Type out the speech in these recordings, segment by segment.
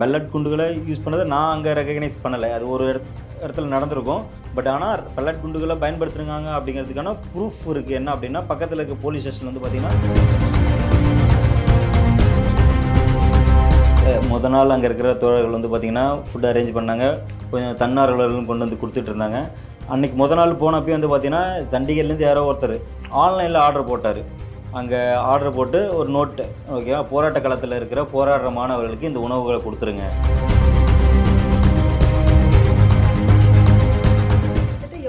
Pellet குண்டுகளை use பண்ணதை நான் அங்கே ரெகக்னைஸ் பண்ணலை. அது ஒரு இடத்துல நடந்திருக்கும். பட் ஆனால் பெல்லட் குண்டுகளை பயன்படுத்துகிறாங்க அப்படிங்கிறதுக்கான ப்ரூஃப் இருக்குது. என்ன அப்படின்னா, பக்கத்தில் இருக்க போலீஸ் ஸ்டேஷன் வந்து பார்த்திங்கன்னா, முதல் நாள் அங்கே இருக்கிற தோழர்கள் வந்து பார்த்திங்கன்னா ஃபுட் அரேஞ்ச் பண்ணாங்க. கொஞ்சம் தன்னார்வலர்களும் கொண்டு வந்து கொடுத்துட்டு இருந்தாங்க. அன்றைக்கி முதல் நாள் போனப்போ வந்து பார்த்திங்கன்னா, சண்டிகர்லேருந்து யாரோ ஒருத்தர் ஆன்லைனில் ஆர்டர் போட்டார். அங்கே ஆர்டர் போட்டு ஒரு நோட்டு, ஓகேவா, போராட்ட காலத்தில் இருக்கிற போராடுற மாணவர்களுக்கு இந்த உணவுகளை கொடுத்துருங்க.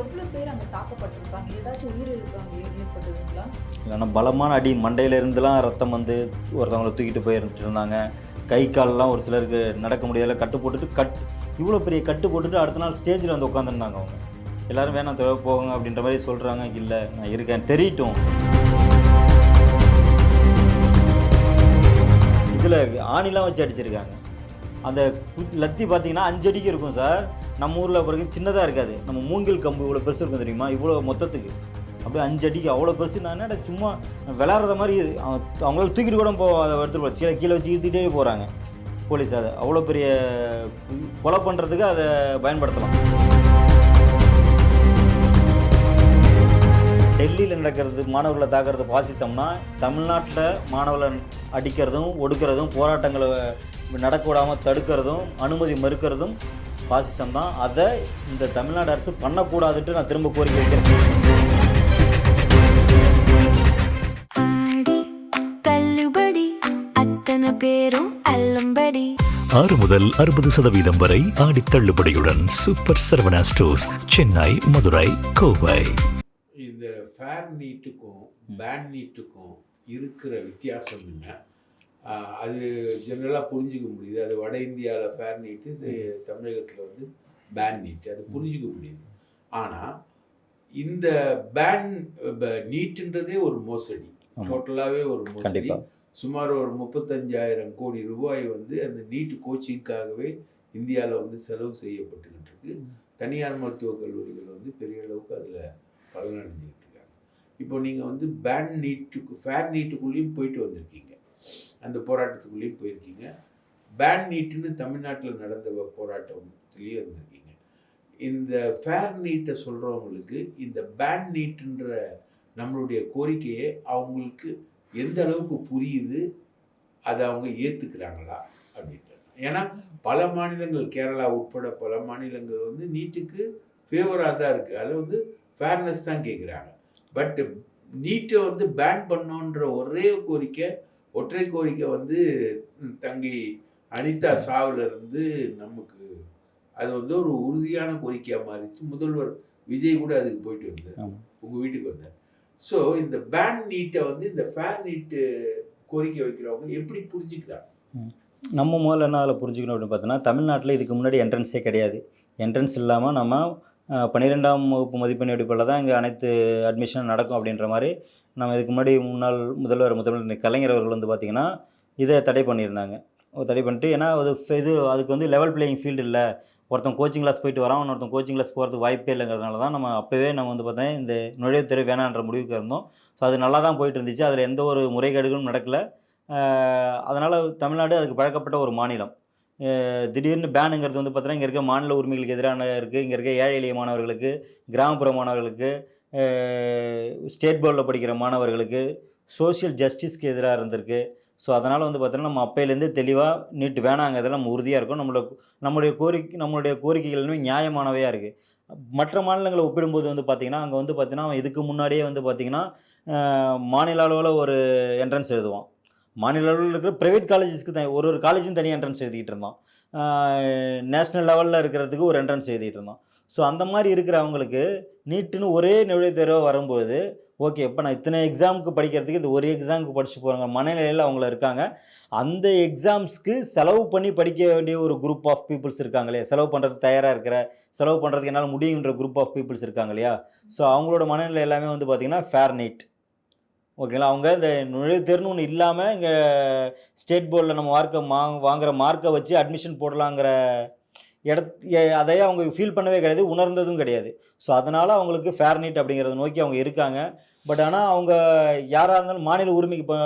எவ்வளோ பேர் அங்கே தாக்கப்பட்டிருப்பாங்க? ஏதாச்சும் உயிர் ஏற்பட்டதுங்களா? இல்லைன்னா பலமான அடி, மண்டையிலேருந்துலாம் ரத்தம் வந்து ஒருத்தவங்களை தூக்கிட்டு போயிட்டு இருந்தாங்க. கை காலெலாம் ஒரு சிலருக்கு நடக்க முடியாத கட்டு போட்டுட்டு இவ்வளோ பெரிய கட்டு போட்டுட்டு அடுத்த நாள் ஸ்டேஜில் வந்து உட்காந்துருந்தாங்க. அவங்க எல்லோரும் வேணாம் தேவை போங்க அப்படின்ற மாதிரி சொல்கிறாங்க. இல்லை, நான் இருக்கேன் தெரியட்டும். இதில் ஆணிலாம் வச்சு அடிச்சிருக்காங்க. அந்த லத்தி பார்த்தீங்கன்னா 5 அடிக்கு இருக்கும் சார். நம்ம ஊரில் பிறகு சின்னதாக இருக்காது. நம்ம மூங்கில் கம்பு இவ்வளோ பெருசு இருக்கும் தெரியுமா, இவ்வளோ மொத்தத்துக்கு அப்படியே 5 அடிக்கு அவ்வளோ பெருசு. நான் என்னடா சும்மா விளாட்றத மாதிரி அவங்களால தூக்கிட்டு கூட அதை எடுத்துகிட்டு போய் கீழே வச்சு இழுத்துக்கிட்டே போகிறாங்க போலீஸ். அதை அவ்வளோ பெரிய கொலை பண்ணுறதுக்கு அதை பயன்படுத்தலாம். டெல்லியில் நடக்கிறது, மாணவர்களை தாக்குறது பாசிசம்னா, தமிழ்நாட்டில் மாணவர்களை அடிக்கிறதும் ஒடுக்கிறதும் போராட்டங்களை நடக்க விடாமல் தடுக்கிறதும் அனுமதி மறுக்கிறதும் பாசிசம் தான். அதை இந்த தமிழ்நாடு அரசு பண்ணக்கூடாதுன்ட்டு நான் திரும்ப கோரிக்கை வைக்கிறேன். பேரும் அல்லம்படி 6 முதல் 60% வரை ஆடி தள்ளுபடியுடன் சூப்பர் சரவணா ஸ்டோர்ஸ், சென்னை, மதுரை, கோவை. இந்த ஃபேர் நீட்டுக்கும் பேன் நீட்டுக்கும் இருக்கிற வித்தியாசம் என்ன? அது ஜென்ரலாக புரிஞ்சிக்க முடியுது. அது வட இந்தியாவில் ஃபேர் நீட்டு, தமிழகத்தில் வந்து பேன் நீட்டு, அது புரிஞ்சிக்க முடியுது. ஆனால் இந்த பேன் நீட்டுன்றதே ஒரு மோசடி, டோட்டலாகவே ஒரு மோசடி. சுமார் ஒரு 35,000 கோடி ரூபாய் வந்து அந்த நீட்டு கோச்சிங்காகவே இந்தியாவில் வந்து செலவு செய்யப்பட்டுக்கிட்டு இருக்கு. தனியார் மருத்துவக் கல்லூரிகள் வந்து பெரிய அளவுக்கு அதில் பலனடைஞ்சிக்கிட்டு இருக்காங்க. இப்போ நீங்கள் வந்து பேன் நீட்டுக்கு ஃபேர் நீட்டுக்குள்ளேயும் போயிட்டு வந்திருக்கீங்க, அந்த போராட்டத்துக்குள்ளேயும் போயிருக்கீங்க. பேன் நீட்டுன்னு தமிழ்நாட்டில் நடந்த போராட்டத்துலேயே வந்திருக்கீங்க. இந்த ஃபேர் நீட்டை சொல்கிறவங்களுக்கு இந்த பேன் நீட்டுன்ற நம்மளுடைய கோரிக்கையை அவங்களுக்கு எந்த அளவுக்கு புரியுது, அதை அவங்க ஏற்றுக்கிறாங்களா அப்படின்ட்டு. ஏன்னா பல மாநிலங்கள், கேரளா உட்பட பல மாநிலங்கள் வந்து நீட்டுக்கு ஃபேவராக தான் இருக்குது. அதில் வந்து ஃபேர்னஸ் தான் கேட்குறாங்க. பட் நீட்டை வந்து பேன் பண்ணோன்ற ஒற்றை கோரிக்கை வந்து தங்கி அனிதா சாவிலிருந்து நமக்கு அது வந்து ஒரு உறுதியான கோரிக்கையாக மாறிச்சு. முதல்வர் விஜய் கூட அதுக்கு போயிட்டு வந்தார், உங்கள் வீட்டுக்கு வந்தார். ஸோ இந்த பேன் நீட்டை வந்து இந்த ஃபேர் நீட்டு கோரிக்கை வைக்கிறவங்க எப்படி புரிஞ்சுக்கிறாங்க? நம்ம முதல்ல என்ன அதில் புரிஞ்சுக்கணும் அப்படின்னு பார்த்தோன்னா, தமிழ்நாட்டில் இதுக்கு முன்னாடி என்ட்ரன்ஸே கிடையாது. என்ட்ரன்ஸ் இல்லாமல் நம்ம 12ஆம் வகுப்பு மதிப்பெண் அடிப்படையில் தான் இங்கே அனைத்து அட்மிஷனும் நடக்கும் அப்படின்ற மாதிரி நம்ம இதுக்கு முன்னாடி முன்னாள் முதல்வர் கலைஞர் அவர்கள் வந்து பார்த்திங்கன்னா இதை தடை பண்ணியிருந்தாங்க. தடை பண்ணிட்டு, ஏன்னா அதுக்கு வந்து லெவல் பிளேயிங் ஃபீல்டு இல்லை, ஒருத்தன் கோச்சிங் கிளாஸ் போயிட்டு வரான், ஒருத்தன் கோச்சிங் கிளாஸ் போகிறதுக்கு வாய்ப்பே இல்லைங்கிறதுனால தான் நம்ம வந்து பார்த்தீங்கன்னா இந்த நுழைவுத் தேர்வு வேணான்ற முடிவுக்கு இருந்தோம். ஸோ அது நல்லா தான் போயிட்டு இருந்துச்சு. அதில் எந்த ஒரு முறைகேடுகளும் நடக்கலை. அதனால் தமிழ்நாடு அதுக்கு பழக்கப்பட்ட ஒரு மாநிலம். திடீர்னு பேனுங்கிறது வந்து பார்த்தீங்கன்னா இங்கே இருக்க மாநில உரிமைகளுக்கு எதிரான இருக்குது. இங்கே இருக்க ஏழை எளிய மாணவர்களுக்கு, கிராமப்புற மாணவர்களுக்கு, ஸ்டேட் போர்டில் படிக்கிற மாணவர்களுக்கு, சோஷியல் ஜஸ்டிஸ்க்கு எதிராக இருந்திருக்கு. ஸோ அதனால் வந்து பார்த்தீங்கன்னா நம்ம அப்பையிலேருந்தே தெளிவாக நீட்டு வேணாங்கிறதுல நம்ம உறுதியாக இருக்கோம். நம்மளுடைய கோரிக்கைகளுமே நியாயமானவையாக இருக்குது. மற்ற மாநிலங்களை ஒப்பிடும்போது வந்து பார்த்திங்கன்னா, அங்கே வந்து பார்த்திங்கன்னா இதுக்கு முன்னாடியே வந்து பார்த்திங்கன்னா மாநில அளவில் ஒரு என்ட்ரன்ஸ் எழுதுவான். மாநில அளவில் இருக்கிற ப்ரைவேட் காலேஜஸ்க்கு ஒரு காலேஜும் தனி என்ட்ரன்ஸ் எழுதிக்கிட்டு இருந்தான். நேஷ்னல் லெவலில் இருக்கிறதுக்கு ஒரு என்ட்ரன்ஸ் எழுதிக்கிட்டு இருந்தான். ஸோ அந்த மாதிரி இருக்கிற அவங்களுக்கு நீட்டுன்னு ஒரே நுழைவுத் தேர்வாக வரும்போது, ஓகே, இப்போ நான் இத்தனை எக்ஸாமுக்கு படிக்கிறதுக்கு இந்த ஒரு எக்ஸாமுக்கு படிச்சு போகிறாங்க மனநிலையில் அவங்கள இருக்காங்க. அந்த எக்ஸாம்ஸ்க்கு செலவு பண்ணி படிக்க வேண்டிய ஒரு குரூப் ஆஃப் பீப்புள்ஸ் இருக்காங்களே, செலவு பண்ணுறதுக்கு தயாராக இருக்கிற, செலவு பண்ணுறதுக்கு என்னால் முடியுன்ற குரூப் ஆஃப் பீப்புள்ஸ் இருக்காங்க இல்லையா. ஸோ அவங்களோட மனநிலை எல்லாமே வந்து பார்த்திங்கன்னா ஃபேர் நீட், ஓகேங்களா. அவங்க இந்த நுழைவுத் தேர்வுன்னு ஒன்று இல்லாமல் இங்கே ஸ்டேட் போர்டில் நம்ம வாங்குகிற மார்க்கை வச்சு அட்மிஷன் போடலாங்கிற அதையே அவங்க ஃபீல் பண்ணவே கிடையாது, உணர்ந்ததும் கிடையாது. ஸோ அதனால் அவங்களுக்கு ஃபேர் நீட் அப்படிங்கிறத நோக்கி அவங்க இருக்காங்க. பட் ஆனால் அவங்க யாராக இருந்தாலும் மாநில உரிமைக்கு இப்போ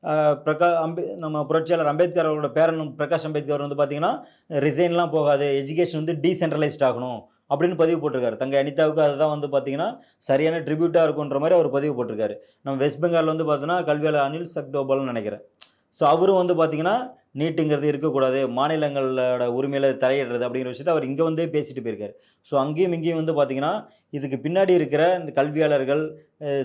நம்ம புரட்சியாளர் அம்பேத்கர் அவரோட பேரன் பிரகாஷ் அம்பேத்கர் வந்து பார்த்தீங்கன்னா, ரிசைன்லாம் போகாது. எஜுகேஷன் வந்து டீசென்ட்ரலைஸ்ட் ஆகணும் அப்படின்னு பதிவு போட்டிருக்காரு. தங்கை அனிதாவுக்கு அதுதான் வந்து பார்த்தீங்கன்னா, சரியான ட்ரிபியூட்டா இருக்குன்ற மாரி அவர் பதிவு போட்டிருக்காரு. நம்ம வெஸ்ட் பெங்கால்ல வந்து பார்த்தோன்னா, கல்வியாளர் அனில் சக்டோபல்னு நெனைக்கிறேன். ஸோ அவரும் வந்து பார்த்தீங்கன்னா, நீட்டுங்கிறது இருக்கக்கூடாது. மாநிலங்களோட உரிமையில தலையிடுறது அப்படிங்கிற விஷயத்த அவர் இங்க வந்தே பேசிட்டு போயிருக்காரு. ஸோ அங்கேயும் இங்கேயும் வந்து பார்த்தீங்கன்னா, இதுக்கு பின்னாடி இருக்கிற இந்த கல்வியாளர்கள்,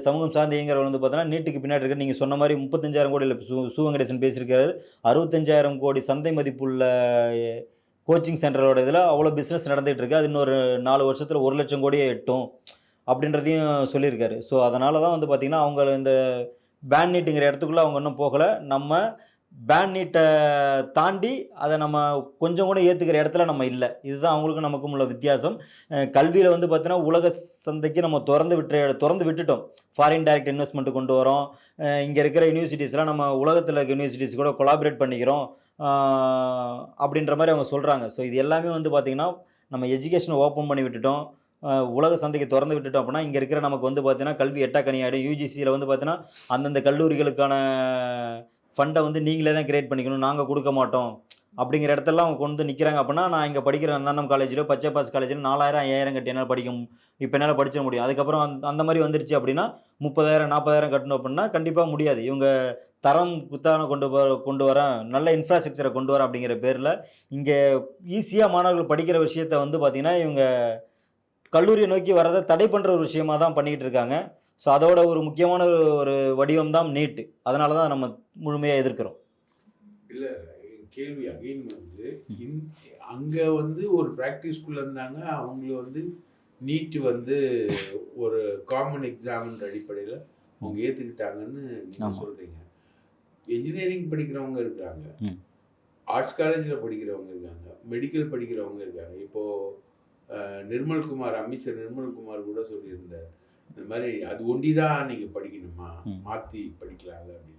சமூகம் சார்ந்து இயங்குறவங்க வந்து பார்த்தோன்னா, நீட்டுக்கு பின்னாடி இருக்கிற நீங்க சொன்ன மாரி 35,000 கோடியில சு வெங்கடேசன் பேசியிருக்காரு. 65,000 கோடி சந்தை மதிப்புள்ள கோச்சிங் சென்டரோட இதில அவ்வளோ பிசினஸ் நடந்துட்டு இருக்கு. அது இன்னொரு 4 வருஷத்துல 1,00,000 கோடியே எட்டும். அப்படின்றதையும் சொல்லியிருக்காரு. ஸோ அதனால தான் வந்து பார்த்தீங்கன்னா, அவங்க இந்த பேன் நீட்டுங்கிற இடத்துக்குள்ள அவங்க இன்னும் போகல. நம்ம பேன் நீட்ட தாண்டி அத நம்ம கொஞ்சம் கூட ஏத்துக்கிற இடத்துல நம்ம இல்ல. இதுதான் அவங்களுக்கும் நமக்கும் உள்ள வித்தியாசம். கல்வியில வந்து பார்த்தீங்கன்னா, உலக சந்தைக்கு நம்ம தொறந்து விட்டுட்டோம். ஃபாரின் டைரக்ட் இன்வெஸ்ட்மென்ட் கொண்டு வரோம். இங்க இருக்கிற யுனிவர்சிட்டீஸ்லாம் நம்ம உலகத்துல இருக்க யுனிவர்சிட்டீஸ் கூட கொலாபரேட் பண்ணிக்கிறோம். ஆ அப்படின்ற மாரி அவங்க சொல்றாங்க. ஸோ இது எல்லாமே வந்து பார்த்தீங்கன்னா, நம்ம எஜுகேஷன ஓப்பன் பண்ணி விட்டுட்டோம். உலக சந்தைக்கு தொறந்து விட்டுட்டோம் அப்படின்னா, இங்க இருக்கிற நமக்கு வந்து பார்த்தீங்கன்னா, கல்வி எட்டாக்கனி ஆயிடும். யுஜிசியில வந்து பார்த்தீங்கன்னா, அந்தந்த கல்லூரிகளுக்கான ஃபண்ட வந்து நீங்களே தான் கிரியேட் பண்ணிக்கணும். நாங்க குடுக்க மாட்டோம். அப்படிங்கிற இடத்துலலாம் அவங்க கொண்டு வந்து நிக்கிறாங்க அப்படின்னா, நான் இங்க படிக்கிற அந்தாண்டம் காலேஜ்லயோ, பச்சைப்பாஸ் காலேஜ்ல 4000, 5000 கட்டி என்னால இப்ப என்னால படிச்சிட முடியும். அதுக்கப்புறம் அந்த மாரி வந்துருச்சு அப்படின்னா, 30,000, 40,000 கட்டணும் அப்படின்னா, கண்டிப்பா முடியாது. இவங்க தரம் குத்தான கொண்டு வரேன், நல்ல இன்ஃப்ராஸ்ட்ரக்சர கொண்டு வரேன் அப்படிங்கிற பேர்ல, இங்க ஈஸியா மாணவர்கள் படிக்கிற விஷயத்த வந்து பார்த்தீங்கன்னா, இவங்க கல்லூரிய நோக்கி வர்றத தடை பண்ற ஒரு விஷயமா தான் பண்ணிக்கிட்டு இருக்காங்க. ஸோ அதோட ஒரு முக்கியமான ஒரு வடிவம் தான் நீட். அதனால தான் நம்ம முழுமையா எதிர்க்கிறோம். இல்ல கேள்வி அகைன் வந்து இந் அங்க வந்து ஒரு பிராக்டிஸ்குள்ள இருந்தாங்க. அவங்கள வந்து நீட் வந்து ஒரு காமன் எக்ஸாம்ன்ற அடிப்படையில அவங்க ஏத்துக்கிட்டாங்கன்னு நீங்க ஆமா. சொல்றீங்க. என்ஜினியரிங் படிக்கிறவங்க இருக்காங்க. ம். ஆர்ட்ஸ் காலேஜ்ல படிக்கிறவங்க இருக்காங்க. மெடிக்கல் படிக்கிறவங்க இருக்காங்க. இப்போ அமைச்சர் நிர்மல்குமார் கூட சொல்லியிருந்தார். இந்த மாதிரி அது ஒண்டி தான் நீங்க படிக்கணுமா? ம். மாத்தி படிக்கலாம்ல அப்படின்னு.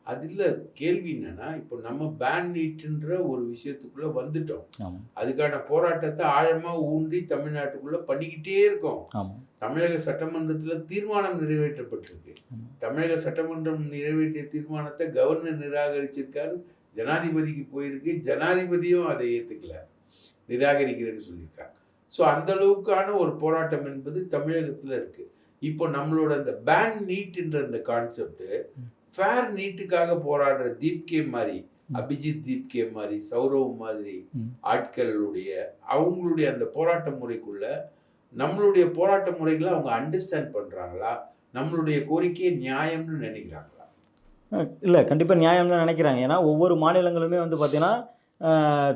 அது இல்ல கேள்வி என்னன்னா, இப்போ நம்ம பேன் நீட்ன்ற ஒரு விஷயத்துக்குள்ள வந்துட்டோம். ஆமா. அதுக்கான போராட்டத்தை ஆழமா ஊன்றி தமிழ்நாட்டுக்குள்ள பண்ணிக்கிட்டே இருக்கோம். ஆமா. தமிழக சட்டமன்றத்துல தீர்மானம் நிறைவேற்றப்பட்டிருக்கு. ஆமா. தமிழக சட்டமன்றம் நிறைவேற்றிய தீர்மானத்தை கவர்னர் நிராகரிச்சிருக்காரு. ஜனாதிபதிக்கு போயிருக்கு. ஜனாதிபதியும் அதை ஏத்துக்கல. நிராகரிக்கிறேன்னு சொல்லியிருக்காங்க. ஸோ அந்த அளவுக்கான ஒரு போராட்டம் என்பது தமிழகத்துல இருக்கு. இப்போ நம்மளோட இந்த பேன் நீட்ன்ற இந்த கான்செப்ட் ஃபேர் நீட்டுக்காக போராடுற தீப்கே மாதிரி, அபிஜித் தீப்கே மாதிரி, சௌரவ் மாதிரி ஆட்களுடைய அவங்களுடைய அந்த போராட்ட முறைக்குள்ள நம்மளுடைய போராட்ட முறைகளை அவங்க அண்டர்ஸ்டாண்ட் பண்றாங்களா? நம்மளுடைய கோரிக்கையை நியாயம்னு நினைக்கிறாங்களா? இல்ல கண்டிப்பா நியாயம் தான் நினைக்கிறாங்க. ஏன்னா ஒவ்வொரு மாநிலங்களுமே வந்து பார்த்தீங்கன்னா,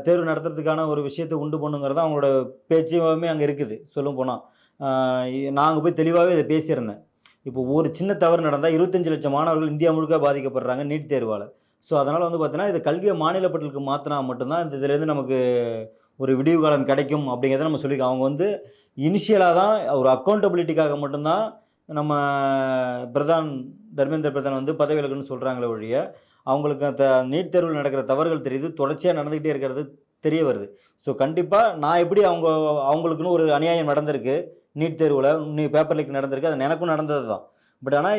தேர்வு நடத்துறதுக்கான ஒரு விஷயத்த உண்டு பண்ணுங்கிறது அவங்களோட பேச்சுவாவே அங்க இருக்குது சொல்லப்போனா. நான் அங்க போய் தெளிவாவே இத பேசியிருந்தேன். இப்போ ஒரு சின்ன தவறு நடந்தா 25,00,000 மாணவர்கள் இந்தியா முழுக்க பாதிக்கப்படுறாங்க நீட் தேர்வால. ஸோ அதனால வந்து பார்த்தீங்கன்னா, இத கல்விய மாநில பட்டியலுக்கு மாத்துனா மட்டும் தான் இதுலேருந்து நமக்கு ஒரு விடிவு காலம் கிடைக்கும் அப்படிங்கிறத நம்ம சொல்லியிருக்கோம். அவங்க வந்து இனிஷியலா தான் ஒரு அக்கவுண்டபிலிட்டிக்காக மட்டும் தான் நம்ம தர்மேந்திர பிரதான் வந்து பதவி விலகணும்னு சொல்றாங்களே ஒழிய, அவங்களுக்கு அந்த நீட் தேர்வில் நடக்கிற தவறுகள் தெரியுது. தொடர்ச்சியா நடந்துகிட்டே இருக்கிறது தெரிய வருது. ஸோ கண்டிப்பா நான் எப்படி அவங்களுக்குன்னு ஒரு அநியாயம் நடந்திருக்கு. நீட் தேர்வுல பேப்பர் லீக் நடந்திருக்கு. அது எனக்கும் நடந்தது தான். பட் ஆனா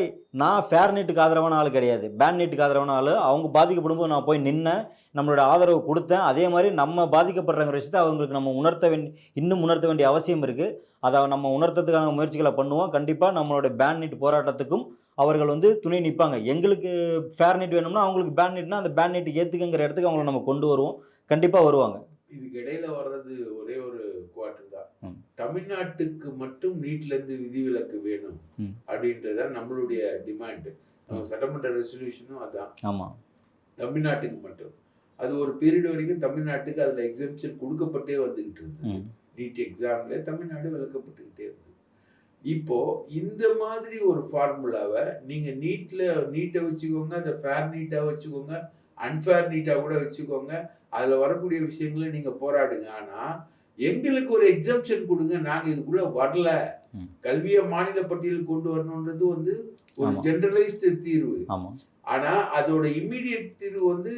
நான் ஃபேர் நீட்டுக்கு ஆதரவான ஆள் கிடையாது. பேன் நீட்டுக்கு ஆதரவான ஆளு. அவங்க பாதிக்கப்படும்போது நான் போய் நின்னேன். நம்மளோட ஆதரவு குடுத்தேன். அதே மாரி நம்ம பாதிக்கப்படுறங்கிற விஷயத்த அவங்களுக்கு நம்ம இன்னும் உணர்த்த வேண்டிய அவசியம் இருக்கு. அத நம்ம உணர்த்ததுக்கான முயற்சிகள பண்ணுவோம். கண்டிப்பா நம்மளோட பேன் நீட் போராட்டத்துக்கும் அவர்கள் வந்து துணை நிப்பாங்க. எங்களுக்கு ஃபேர் நீட் வேணும்னா, அவங்களுக்கு பேன் நீட்னா, அந்த பேன் நீட் ஏத்துக்கங்கிற இடத்துக்கு அவங்கள நம்ம கொண்டு வருவோம். கண்டிப்பா வருவாங்க. இதுக்கு இடையில வர்றது ஒரே ஒரு குவார்டர் தான். ம். தமிழ்நாட்டுக்கு மட்டும் நீட்ல இருந்து விதிவிலக்கு வேணும் ம். அப்படின்றத நம்மளுடைய டிமாண்ட். நம்ம சட்டமன்ற ரெசல்யூஷனும் அதான். ஆமா. தமிழ்நாட்டுக்கு மட்டும். அது ஒரு பீரியட் வரைக்கும் தமிழ்நாட்டுக்கு அதுல எக்ஸம்ஷன் கொடுக்கப்பட்டே வந்துகிட்டு இருந்தது. ம். நீட் எக்ஸாம்ல தமிழ்நாடு விலக்கப்பட்டுக்கிட்டே இருந்தது. இப்போ இந்த மாதிரி ஒரு ஃபார்முலாவை நீங்க நீட்டை வச்சுக்கோங்க, அந்த ஃபேர் நீட்டா வச்சுக்கோங்க, அன்ஃபேர் நீட்டா கூட வச்சுக்கோங்க. அதுல வரக்கூடிய விஷயங்களை நீங்க போராடுங்க. ஆனா எங்களுக்கு ஒரு எக்ஸம்ஷன் கொடுங்க. நாங்க இதுக்குள்ள வரல. கல்வியை மாநில பட்டியலுக்கு கொண்டு வரணும்ன்றது வந்து ஒரு ஜெனரலைஸ்டு தீர்வு. ஆமா. ஆனா அதோட இம்மீடியட் தீர்வு வந்து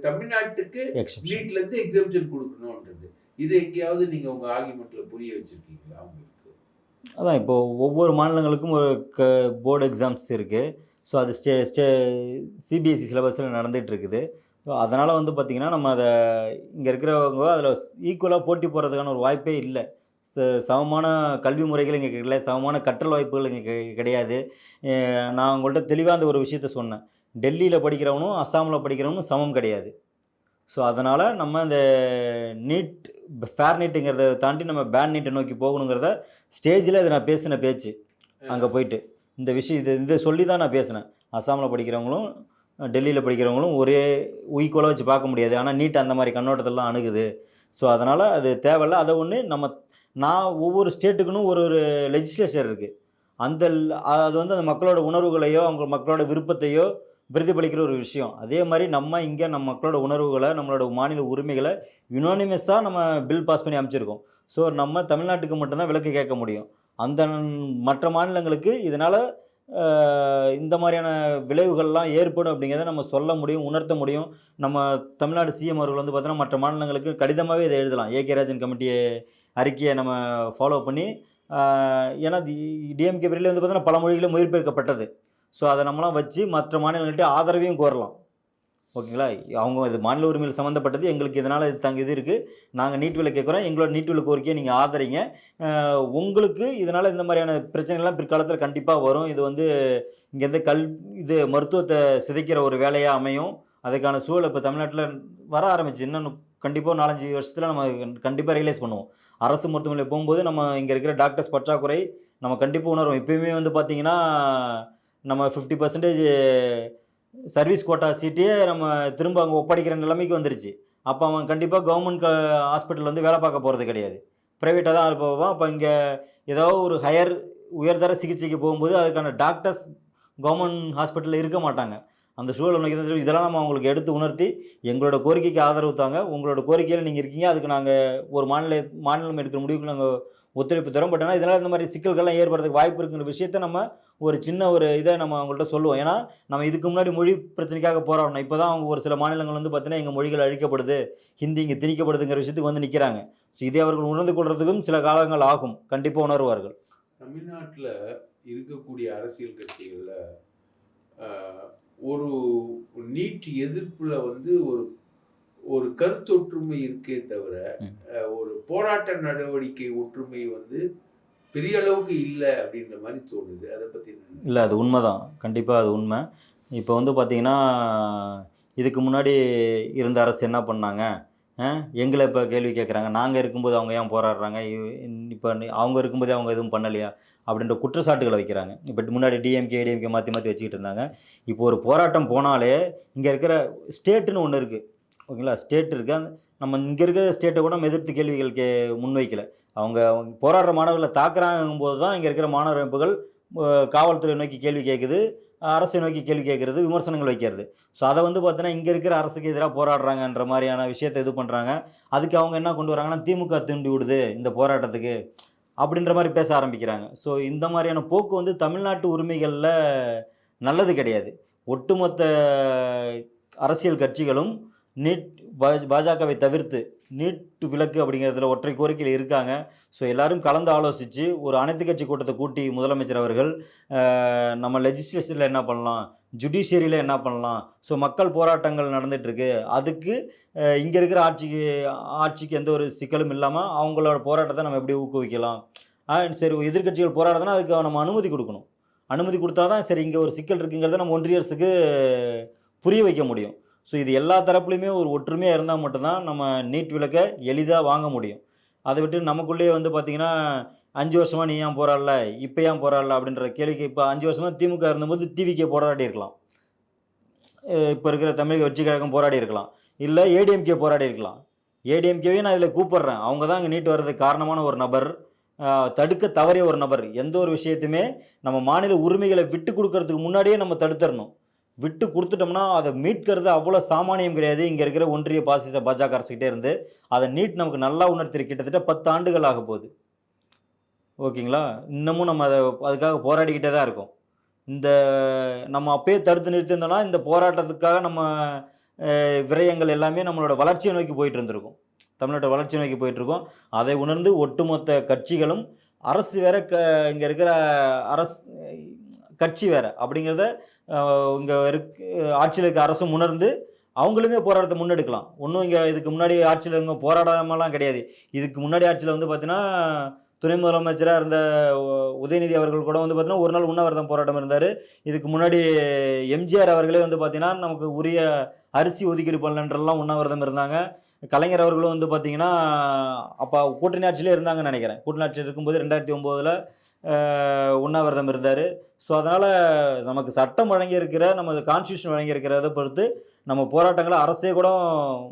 தமிழ்நாட்டுக்கு நீட்ல இருந்து எக்ஸம்ஷன் கொடுக்கணும்ன்றது. இது எங்கேயாவது நீங்க உங்க ஆர்குமெண்ட்ல புரிய வச்சிருக்கீங்களா உங்களுக்கு? அதான் இப்போ ஒவ்வொரு மாநிலங்களுக்கும் ஒரு போர்டு எக்ஸாம்ஸ் இருக்கு. ஸோ அது சிபிஎஸ்சி சிலபஸில் நடந்துகிட்டு இருக்குது. ஸோ அதனால் வந்து பார்த்திங்கன்னா நம்ம அதை இங்கே இருக்கிறவங்க அதில் ஈக்குவலாக போட்டி போடுறதுக்கான ஒரு வாய்ப்பே இல்லை. சமமான கல்வி முறைகள் இங்கே கிடைக்கல, சமமான கற்றல் வாய்ப்புகள் இங்கே கிடையாது. நான் உங்கள்கிட்ட தெளிவாக அந்த ஒரு விஷயத்த சொன்னேன். டெல்லியில் படிக்கிறவனும் அஸ்ஸாமில் படிக்கிறவனும் சமம் கிடையாது. ஸோ அதனால் நம்ம இந்த நீட் ஃபேர் நீட்டுங்கிறத தாண்டி நம்ம பேன் நீட்டை நோக்கி போகணுங்கிறத ஸ்டேஜில் இதை நான் பேசின பேச்சு. அங்கே போயிட்டு இந்த விஷயம் இதை சொல்லி தான் நான் பேசினேன். அஸ்ஸாமில் படிக்கிறவங்களும் டெல்லியில் படிக்கிறவங்களும் ஒரே ஈக்குவலாக வச்சு பார்க்க முடியாது. ஆனால் நீட் அந்த மாதிரி கண்ணோட்டத்திலாம் அணுகுது. ஸோ அதனால் அது தேவையில்ல. அதை ஒன்று நான் ஒவ்வொரு ஸ்டேட்டுக்குன்னு ஒரு லெஜிஸ்லேச்சர் இருக்குது. அது வந்து அந்த மக்களோட உணர்வுகளையோ அவங்க மக்களோட விருப்பத்தையோ பிரதிபலிக்கிற ஒரு விஷயம். அதே மாதிரி நம்ம இங்கே நம்ம மக்களோட உணர்வுகளை, நம்மளோட மாநில உரிமைகளை யுனானிமஸாக நம்ம பில் பாஸ் பண்ணி அமைச்சிருக்கோம். ஸோ நம்ம தமிழ்நாட்டுக்கு மட்டும்தான் விலக்கு கேட்க முடியும். அந்த மற்ற மாநிலங்களுக்கு இதனால் இந்த மாதிரியான விளைவுகள்லாம் ஏற்படும் அப்படிங்கிறத நம்ம சொல்ல முடியும், உணர்த்த முடியும். நம்ம தமிழ்நாடு சிஎம் அவர்கள் வந்து பார்த்தோன்னா மற்ற மாநிலங்களுக்கு கடிதமாகவே இதை எழுதலாம். ஏகே ராஜன் கமிட்டி அறிக்கையை நம்ம ஃபாலோ பண்ணி ஏன்னா டிஎம்கே பிரிவில் வந்து பார்த்தோன்னா பல மொழிகளில் மொழிபெயர்க்கப்பட்டது. ஸோ அதை நம்மளாம் வச்சு மற்ற மாநிலங்கள்கிட்ட ஆதரவையும் கோரலாம். ஓகேங்களா? அவங்க இது மாநில உரிமையில் சம்மந்தப்பட்டது, எங்களுக்கு இதனால் இது இருக்குது, நாங்கள் நீட் விலக்கு கேட்குறோம், எங்களோட நீட் விலக்கு கோரிக்கையை நீங்கள் ஆதரிங்க. உங்களுக்கு இதனால் இந்த மாதிரியான பிரச்சனைகள்லாம் பிற்காலத்தில் கண்டிப்பாக வரும். இது வந்து இங்கேருந்து இது மருத்துவத்தை சிதைக்கிற ஒரு வேலையாக அமையும். அதுக்கான சூழல் இப்போ தமிழ்நாட்டில் வர ஆரம்பிச்சு. இன்னும் கண்டிப்பாக 4-5 வருஷத்தில் நம்ம கண்டிப்பாக ரியலைஸ் பண்ணுவோம். அரசு மருத்துவமனையில் போகும்போது நம்ம இங்கே இருக்கிற டாக்டர்ஸ் பற்றாக்குறை நம்ம கண்டிப்பாக உணர்வோம். இப்போயுமே வந்து பார்த்திங்கன்னா நம்ம 50% சர்வீஸ் கோட்டா சீட்டையே நம்ம திரும்ப அங்கே ஒப்படைக்கிற நிலைமைக்கு வந்துருச்சு. அப்போ அவன் கண்டிப்பாக கவர்மெண்ட் ஹாஸ்பிட்டல் வந்து வேலை பார்க்க போகிறது கிடையாது, ப்ரைவேட்டாக தான் போவான். அப்போ இங்கே ஏதோ ஒரு உயர்தர சிகிச்சைக்கு போகும்போது அதுக்கான டாக்டர்ஸ் கவர்மெண்ட் ஹாஸ்பிட்டலில் இருக்க மாட்டாங்க. அந்த சூழல் நோக்கி இதெல்லாம் நம்ம அவங்களுக்கு எடுத்து உணர்த்தி எங்களோட கோரிக்கைக்கு ஆதரவு தாங்க, உங்களோட கோரிக்கையில் நீங்கள் இருக்கீங்க, அதுக்கு நாங்கள் ஒரு மாநிலம் எடுக்கிற முடிவுக்கு நாங்கள் ஒத்துழைப்பு தரோம். பட் ஆனால் இதனால் இந்த மாதிரி சிக்கல்கள்லாம் ஏற்படுறதுக்கு வாய்ப்பு இருக்குங்கிற விஷயத்த நம்ம ஒரு சின்ன இதை நம்ம அவங்கள்ட்ட சொல்லுவோம். ஏன்னா நம்ம இதுக்கு முன்னாடி மொழி பிரச்சனைக்காக போராடணும். இப்போ தான் அவங்க ஒரு சில மாநிலங்கள் வந்து பார்த்தீங்கன்னா எங்கள் மொழிகள் அழிக்கப்படுது, ஹிந்தி இங்கே திணிக்கப்படுதுங்கிற விஷயத்துக்கு வந்து நிற்கிறாங்க. ஸோ இதை அவர்கள் உணர்ந்து கொள்றதுக்கும் சில காலங்கள் ஆகும், கண்டிப்பாக உணர்வார்கள். தமிழ்நாட்டில் இருக்கக்கூடிய அரசியல் கட்சிகளில் ஒரு நீட் எதிர்ப்பில் வந்து ஒரு கருத்தொற்றுமை இருக்கே தவிர ஒரு போராட்ட நடவடிக்கை ஒற்றுமை வந்து பெரிய அளவுக்கு இல்லை அப்படின்ற மாதிரி தோணுது. அதை பற்றி இல்லை, அது உண்மைதான், கண்டிப்பாக அது உண்மை. இப்போ வந்து பார்த்திங்கன்னா இதுக்கு முன்னாடி இருந்த அரசு என்ன பண்ணாங்க, எங்களை இப்போ கேள்வி கேட்குறாங்க, நாங்கள் இருக்கும்போது அவங்க ஏன் போராடுறாங்க, இப்போ அவங்க இருக்கும்போதே அவங்க எதுவும் பண்ணலையா அப்படின்ற குற்றச்சாட்டுகளை வைக்கிறாங்க. இப்போ முன்னாடி டிஎம்கே ஏடிஎம்கே மாற்றி வச்சுக்கிட்டு இருந்தாங்க. இப்போ ஒரு போராட்டம் போனாலே இங்கே இருக்கிற ஸ்டேட்டுன்னு ஒன்று இருக்குது. ஓகேங்களா? ஸ்டேட் இருக்குது. நம்ம இங்கே இருக்கிற ஸ்டேட்டை கூட நம்ம எதிர்த்து கேள்விகள் முன்வைக்கலை. அவங்க போராடுற மாணவர்களை தாக்குறாங்கும்போது தான் இங்கே இருக்கிற மாணவர் அமைப்புகள் காவல்துறை நோக்கி கேள்வி கேட்குது, அரசை நோக்கி கேள்வி கேட்குறது, விமர்சனங்கள் வைக்கிறது. ஸோ அதை வந்து பார்த்தீங்கன்னா இங்கே இருக்கிற அரசுக்கு எதிராக போராடுறாங்கன்ற மாதிரியான விஷயத்தை இது பண்ணுறாங்க. அதுக்கு அவங்க என்ன கொண்டு வராங்கன்னா திமுக தூண்டி விடுது இந்த போராட்டத்துக்கு அப்படின்ற மாதிரி பேச ஆரம்பிக்கிறாங்க. ஸோ இந்த மாதிரியான போக்கு வந்து தமிழ்நாட்டு உரிமைகளில் நல்லது கிடையாது. ஒட்டுமொத்த அரசியல் கட்சிகளும் நீட் பாஜகவை தவிர்த்து நீட் விலக்கு அப்படிங்கிறதுல ஒற்றை கோரிக்கையில் இருக்காங்க. ஸோ எல்லோரும் கலந்து ஆலோசித்து ஒரு அனைத்து கட்சி கூட்டத்தை கூட்டி முதலமைச்சர் அவர்கள் நம்ம லெஜிஸ்லேச்சரில் என்ன பண்ணலாம், ஜுடிஷியரியில் என்ன பண்ணலாம், ஸோ மக்கள் போராட்டங்கள் நடந்துகிட்ருக்கு, அதுக்கு இங்கே இருக்கிற ஆட்சிக்கு எந்த ஒரு சிக்கலும் இல்லாமல் அவங்களோட போராட்டத்தை நம்ம எப்படி ஊக்குவிக்கலாம், சரி எதிர்கட்சிகள் போராடுறதுனா அதுக்கு நம்ம அனுமதி கொடுக்கணும். அனுமதி கொடுத்தா தான் சரி இங்கே ஒரு சிக்கல் இருக்குங்கிறத நம்ம ஒன்றிய அரசுக்கு புரிய வைக்க முடியும். ஸோ இது எல்லா தரப்புலையுமே ஒரு ஒற்றுமையாக இருந்தால் மட்டும்தான் நம்ம நீட் விலக்கை எளிதாக வாங்க முடியும். அதை விட்டு நமக்குள்ளேயே வந்து பார்த்திங்கன்னா 5 வருஷமாக நீ ஏன் போராடல, இப்போ ஏன் போராடல அப்படின்ற கேள்விக்கு இப்போ 5 வருஷமாக திமுக இருந்தபோது டிவிக்கே போராடி இருக்கலாம், இப்போ இருக்கிற தமிழக வெற்றி கழகம் போராடி இருக்கலாம், இல்லை ஏடிஎம்கே போராடி இருக்கலாம். ஏடிஎம்கேவே நான் இதில் கூப்பிட்றேன். அவங்க தான் இங்கே நீட் வர்றதுக்கு காரணமான ஒரு நபர், தடுக்க தவறிய ஒரு நபர். எந்த ஒரு விஷயத்தையுமே நம்ம மாநில உரிமைகளை விட்டு கொடுக்கறதுக்கு முன்னாடியே நம்ம தடுத்துடணும். விட்டு கொடுத்துட்டோம்னா அதை மீட்கிறது அவ்வளோ சாமானியம் கிடையாது. இங்கே இருக்கிற ஒன்றிய பாஜக அரசுக்கிட்டே இருந்து அதை நீட் நமக்கு நல்லா உணர்த்தி கிட்டத்தட்ட 10 ஆண்டுகள் ஆக போகுது. ஓகேங்களா? இன்னமும் நம்ம அதுக்காக போராடிக்கிட்டே தான் இருக்கோம். நம்ம அப்பயே தடுத்து நிறுத்திருந்தோம்னா இந்த போராட்டத்துக்காக நம்ம விரயங்கள் எல்லாமே நம்மளோட வளர்ச்சியை நோக்கி போயிட்டு இருந்திருக்கும், தமிழ்நாட்டை வளர்ச்சி நோக்கி போயிட்டுருக்கோம். அதை உணர்ந்து ஒட்டுமொத்த கட்சிகளும் அரசு வேற இங்கே இருக்கிற கட்சி வேறு அப்படிங்கிறத இங்கே ஆட்சியில் இருக்க அரசும் உணர்ந்து அவங்களுமே போராட்டத்தை முன்னெடுக்கலாம். ஒன்றும் இங்கே இதுக்கு முன்னாடி ஆட்சியில் இவங்க போராடாமலாம் கிடையாது. இதுக்கு முன்னாடி ஆட்சியில் வந்து பார்த்தீங்கன்னா, துணை முதலமைச்சராக இருந்த உதயநிதி அவர்கள் கூட வந்து பார்த்தீங்கன்னா, ஒரு நாள் உண்ணாவிரதம் போராட்டம் இருந்தார். இதுக்கு முன்னாடி எம்ஜிஆர் அவர்களே வந்து பார்த்தீங்கன்னா, நமக்கு உரிய அரிசி ஒதுக்கீடு பண்ணலன்றலாம் உண்ணாவிரதம் இருந்தாங்க. கலைஞர் அவர்களும் வந்து பார்த்தீங்கன்னா, அப்போ கூட்டணி ஆட்சியிலே இருந்தாங்கன்னு நினைக்கிறேன். கூட்டணி ஆட்சியில் இருக்கும்போது 2009 உண்ணாவிரதம் இருந்தார். ஸோ அதனால் நமக்கு சட்டம் வழங்கியிருக்கிற, நமது கான்ஸ்டியூஷன் வழங்கியிருக்கிறத பொறுத்து நம்ம போராட்டங்களை அரசே கூட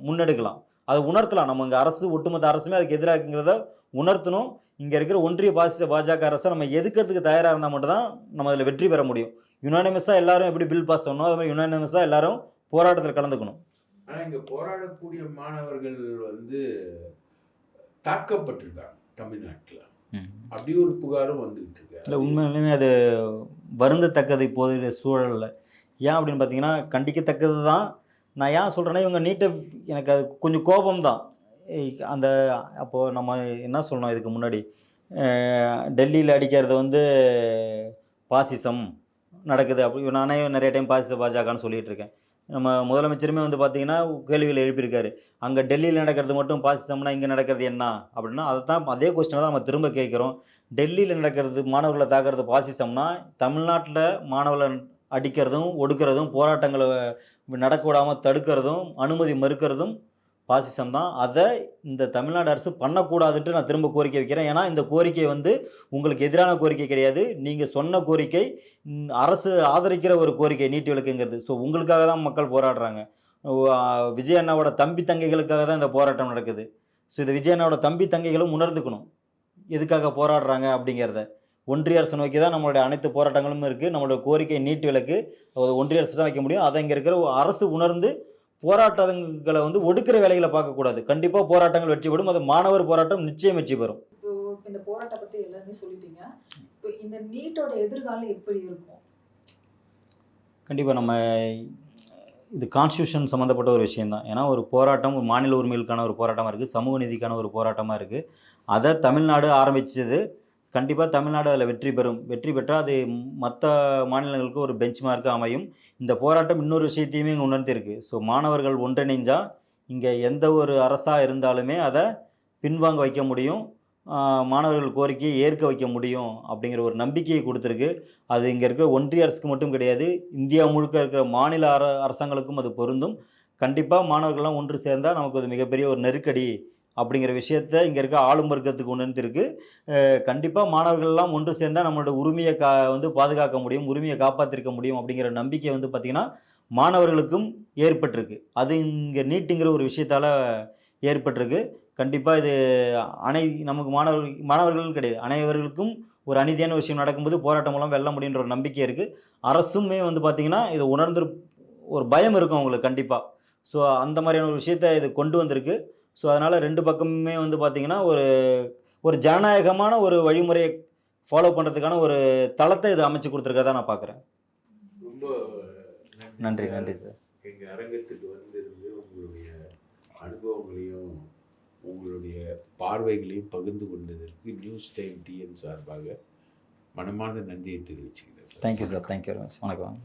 முன்னெடுக்கலாம். அதை உணர்த்தலாம். நம்ம இங்கே அரசு, ஒட்டுமொத்த அரசுமே அதுக்கு எதிராக இருக்குங்கிறத உணர்த்தணும். இங்கே இருக்கிற ஒன்றிய பாஜக அரசை நம்ம எதுக்கிறதுக்கு தயாராக இருந்தால் மட்டும்தான் நம்ம அதில் வெற்றி பெற முடியும். யுனானிமஸாக எல்லாரும் எப்படி பில் பாஸ் பண்ணணும், அது மாதிரி யுனானிமஸாக எல்லாரும் போராட்டத்தில் கலந்துக்கணும். ஆனால் இங்கே போராடக்கூடிய மாணவர்கள் வந்து தாக்கப்பட்டிருக்காங்க தமிழ்நாட்டில். அப்படி ஒரு புகாரும் வந்துகிட்டு இருக்கு. இல்லை, உண்மையிலுமே அது வருந்தத்தக்கது இப்போதைய சூழலில். ஏன் அப்படின்னு பார்த்தீங்கன்னா, கண்டிக்கத்தக்கது தான். நான் ஏன் சொல்கிறேன்னா, இவங்க நீட்டை, எனக்கு அது கொஞ்சம் கோபம் தான். அந்த அப்போது நம்ம என்ன சொல்லணும், இதுக்கு முன்னாடி டெல்லியில் அடிக்கிறது வந்து பாசிசம் நடக்குது அப்படி நானே நிறைய டைம் பாசிச பாஜகன்னு சொல்லிகிட்டு இருக்கேன். நம்ம முதலமைச்சருமே வந்து பார்த்தீங்கன்னா கேள்விகள் எழுப்பியிருக்காரு. அங்கே டெல்லியில் நடக்கிறது மட்டும் பாசிசம்னா இங்கே நடக்கிறது என்ன அப்படின்னா, அதை தான் அதே கொஸ்டினை தான் நம்ம திரும்ப கேட்குறோம். டெல்லியில் நடக்கிறது, மாணவர்களை தாக்குறது பாசிசம்னா, தமிழ்நாட்டில் மாணவர்களை அடிக்கிறதும் ஒடுக்கிறதும் போராட்டங்களை நடக்க விடாமல் தடுக்கிறதும் அனுமதி மறுக்கிறதும் பாசிசம் தான். அதை இந்த தமிழ்நாடு அரசு பண்ணக்கூடாதுன்ட்டு நான் திரும்ப கோரிக்கை வைக்கிறேன். ஏன்னா இந்த கோரிக்கை வந்து உங்களுக்கு எதிரான கோரிக்கை கிடையாது. நீங்கள் சொன்ன கோரிக்கை அரசு ஆதரிக்கிற ஒரு கோரிக்கை, நீட்டு விலக்குங்கிறது. ஸோ உங்களுக்காக தான் மக்கள் போராடுறாங்க. விஜய் அண்ணாவோட தம்பி தங்கைகளுக்காக தான் இந்த போராட்டம் நடக்குது. ஸோ இது விஜய் அண்ணாவோட தம்பி தங்கைகளும் உணர்ந்துக்கணும் எதுக்காக போராடுறாங்க அப்படிங்கிறத. ஒன்றிய அரசு நோக்கி தான் நம்மளுடைய அனைத்து போராட்டங்களும் இருக்குது. நம்மளோட கோரிக்கை நீட்டு விலக்கு ஒன்றிய அரசு தான் வைக்க முடியும். அதை இங்கே இருக்கிற அரசு உணர்ந்து போராட்டங்களை வந்து ஒடுக்கிற வேலைகளை பார்க்கக்கூடாது. கண்டிப்பாக போராட்டங்கள் வெற்றி பெறும். அது மாணவர் போராட்டம் நிச்சயம் வெற்றி பெறும். இப்போ இந்த போராட்டம் பத்தி எல்லாமே சொல்லிட்டீங்க. இப்போ இந்த நீட்டோட எதிர்காலம் எப்படி இருக்கும்? கண்டிப்பாக நம்ம இது கான்ஸ்டியூஷன் சம்மந்தப்பட்ட ஒரு விஷயந்தான். ஏன்னா ஒரு போராட்டம், ஒரு மாநில உரிமைகளுக்கான ஒரு போராட்டமாக இருக்குது, சமூக நீதிக்கான ஒரு போராட்டமாக இருக்குது. அதை தமிழ்நாடு ஆரம்பித்தது. கண்டிப்பாக தமிழ்நாடு அதில் வெற்றி பெறும். வெற்றி பெற்றால் அது மற்ற மாநிலங்களுக்கு ஒரு பெஞ்ச் மார்க்காக அமையும். இந்த போராட்டம் இன்னொரு விஷயத்தையுமே இங்கே உணர்த்திருக்கு. ஸோ மாணவர்கள் ஒன்றிணைஞ்சால் இங்கே எந்த ஒரு அரசாக இருந்தாலுமே அதை பின்வாங்க வைக்க முடியும், மாணவர்கள் கோரிக்கையை ஏற்க வைக்க முடியும் அப்படிங்கிற ஒரு நம்பிக்கையை கொடுத்துருக்கு. அது இங்கே இருக்கிற ஒன்றிய அரசுக்கு மட்டும் கிடையாது, இந்தியா முழுக்க இருக்கிற மாநில அரசாங்களுக்கும் அது பொருந்தும். கண்டிப்பாக மாணவர்கள்லாம் ஒன்று சேர்ந்தால் நமக்கு அது மிகப்பெரிய ஒரு நெருக்கடி அப்படிங்கிற விஷயத்த இங்கே இருக்க ஆளும் வர்க்கத்துக்கு உணர்ந்திருக்கு. கண்டிப்பாக மாணவர்கள்லாம் ஒன்று சேர்ந்தால் நம்மளோட உரிமையை வந்து பாதுகாக்க முடியும், உரிமையை காப்பாற்றிருக்க முடியும் அப்படிங்கிற நம்பிக்கை வந்து பார்த்திங்கன்னா மாணவர்களுக்கும் ஏற்பட்டிருக்கு. அது இங்கே நீட்டுங்கிற ஒரு விஷயத்தால் ஏற்பட்டிருக்கு. கண்டிப்பாக இது நமக்கு மாணவர்கள் கிடையாது, அனைவர்களுக்கும் ஒரு அநீதியான விஷயம் நடக்கும்போது போராட்டம் மூலம் வெல்ல முடியுன்ற ஒரு நம்பிக்கை இருக்குது. அரசுமே வந்து பார்த்திங்கன்னா இதை உணர்ந்து ஒரு பயம் இருக்கும் அவங்களுக்கு கண்டிப்பாக. ஸோ அந்த மாதிரியான ஒரு விஷயத்தை இது கொண்டு வந்திருக்கு. ஸோ அதனால் ரெண்டு பக்கமுமே வந்து பார்த்திங்கன்னா ஒரு ஜனநாயகமான ஒரு வழிமுறையை ஃபாலோ பண்ணுறதுக்கான ஒரு தளத்தை இது அமைச்சு கொடுத்துருக்கதா நான் பார்க்குறேன். ரொம்ப நன்றி சார். எங்கள் அரங்கத்துக்கு வந்திருந்து உங்களுடைய அனுபவங்களையும் உங்களுடைய பார்வைகளையும் பகிர்ந்து கொண்டதற்கு நியூஸ் டைம் டிஎன் சார்பாக மனமார்ந்த நன்றியை தெரிவிச்சுக்கிறேன். Thank you sir, thank you very much. வணக்கம்.